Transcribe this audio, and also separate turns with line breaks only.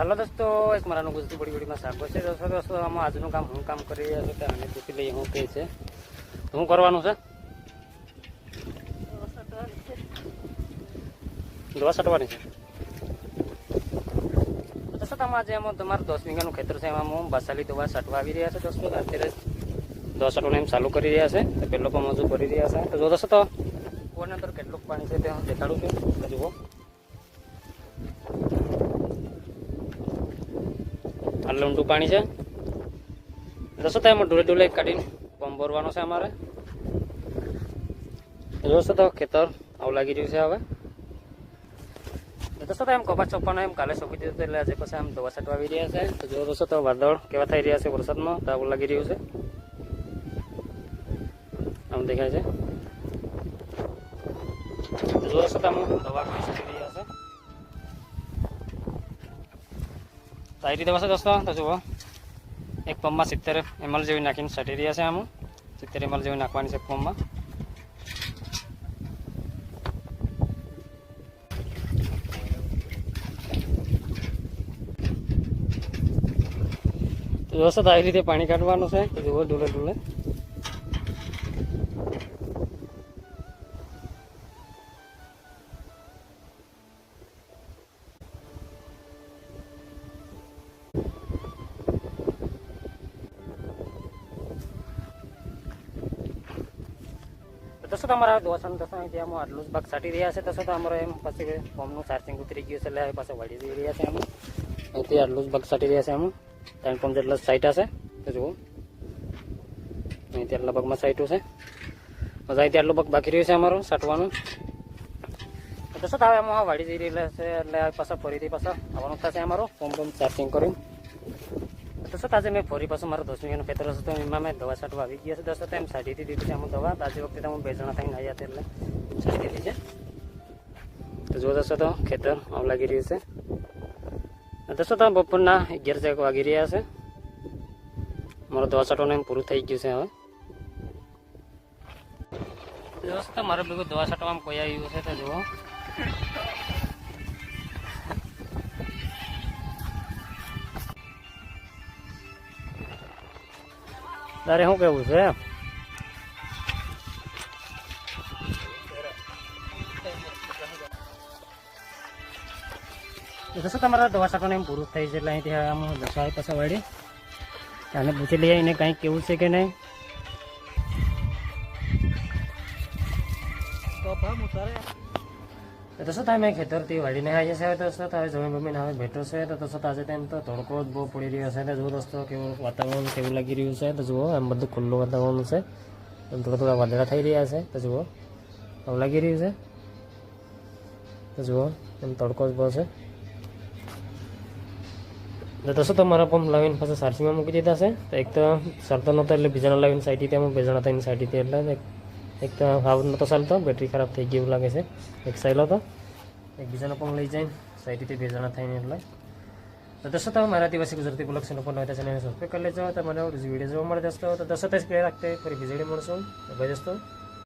હાલો દોસ્તો, એક મારાનું ગુજરાતી બડી બડીમાં સ્વાગત છે. દોસ્તો આમાં આજનું કામ હું કામ કરી રહ્યા છું અને પૂછી લઈએ હું કહે છે શું કરવાનું છે. દવા છાંટવાની છે. દોસ્તો આજે એમાં તમારું 10 વીઘાનું ખેતર છે, એમાં હું બસાલી દવા છાંટવા આવી રહ્યા છે. દોસ્તો અત્યારે દવા છાંટવાનું એમ ચાલુ કરી રહ્યા છે. તો પેલો પણ હજુ કરી રહ્યા છે. તો જો દોસ્તો તો કુવાની અંદર કેટલું પાણી છે તે હું દેખાડું છું. જુઓ આટલું ઊંડું પાણી છે. દોસ્તો એમાં ડુલે કાઢીને પંપ ભરવાનો છે અમારે. દોસ્તો તો ખેતર આવું લાગી રહ્યું છે. હવે દોસ્તો તો એમ કપાસ ચોપ્પાનો એમ કાલે સોંપી દીધું, એટલે આજે પછી આમ દવા છાંટવા આવી રહ્યા છે. તો જો દોસ્તો તો વાદળ કેવા થઈ રહ્યા છે વરસાદમાં, તો આવું લાગી રહ્યું છે. આમ દેખાય છે. દોસ્તો આમ દવા છાંટી રહ્યા છે. સાઈડ દવા છે દોસ્તો. તો જુઓ એક પંપમાં 70 ml જેવી નાખીને છાંટી રહ્યા છે. આમ 70 ml જેવી નાખવાની છે પંપમાં. તો દોસ્તો આવી રીતે પાણી કાઢવાનું છે. તો જુઓ ડુલે ડુલે. દોસ્તો તમારા દોસ્ત અહીંથી આમ આટલું જ ભાગ છાંટી રહ્યા છે. દોસ્તો અમારે એમ પછી ફોર્મનું ચાર્જિંગ ઉતરી ગયું છે, એટલે હવે પાછા વાળી જઈ રહ્યા છે. આમ અહીંથી આટલું જ ભાગ છાંટી રહ્યા છે. આમ 3 પંપ જેટલા સાઈટ હશે. તો જુઓ અહીંથી આટલા ભાગમાં સાઈટું છે. પછી અહીંથી આટલું ભાગ બાકી રહ્યું છે અમારું છાંટવાનું. દોસ્તો હવે આમાં વાળી જઈ રહેલા છે, એટલે પાછા ફરીથી પાછા આવવાનું થશે અમારું પંપ ચાર્જિંગ કરીને. દોસ્તો આજે મેં ફરી પાછું મારું 10 વીઘાનું ખેતર હશે, તો એમાં મેં દવા છાંટવા આવી ગયા છે. દોસ્તો એમ છાંટી દીધી છે આમાં દવા. આજે વખતે હું 2 જણા થઈને આવ્યા હતા, એટલે છાંટી દીધી છે. તો જો દોસ્તો તો ખેતર આવું લાગી રહ્યું છે. દોસ્તો તો બપોરના 11 વાગી રહ્યા છે. મારો દવા છાંટવાનું એમ પૂરું થઈ ગયું છે. હવે દોસ્તો મારે ભેગું દવા છાંટવામાં કોઈ આવ્યું છે. તો જુઓ તારે શું કેવું છે? દોસ્તો તમારા દવા છાંટવાનું એમ પૂરું થઈ છે, એટલે અહીંથી આમ દસાઈ પાછા વાળી આને પૂછી લઈએ એને કંઈક કેવું છે કે નહીં. દોસ્તો તમે ખેતરથી વાળીને આવી જશે. દોસ્તો હવે જમીન બમીન હવે બેઠો છે. તો દોસ્તો આજે તેમ તો તડકો જ બહુ પડી રહ્યો છે. જુઓ દોસ્તો કેવું વાતાવરણ કેવું લાગી રહ્યું છે. તો જુઓ એમ બધું ખુલ્લું વાતાવરણ છે. એમ થોડા વાદળા થઈ રહ્યા છે. તો જુઓ આવું લાગી રહ્યું છે. તો જુઓ એમ તડકો જ બહુ છે. તો દોસ્તો તમારા પંપ લાવીને પાછા ચાર્જિંગમાં મૂકી દીધા છે. તો એક તો ચાલતો નહોતો, એટલે બીજાના લાવીને સાઈટી ત્યાં 2 જણા થઈને સાઈટી હતી, એટલે એક તો હાવ નહોતો ચાલતો, બેટરી ખરાબ થઈ ગઈ એવું લાગે છે. એક સાઈલો હતો, એક બીજાનો પણ લઈ જઈને સાઈટીથી 2 જણા થઈને. એટલે તો દોસ્તો તમે મારા દિવસે ગુજરાતી બ્લોગ ચેનલ પર નવા ચેનલને સબસ્ક્રાઈબ કરી લેજો. તમારે વિડીયો જોવા મળે દોસ્તો. તો દોસ્તો તે રાખતે ફરી બીજેડી મળશું. ભાઈ દોસ્તો.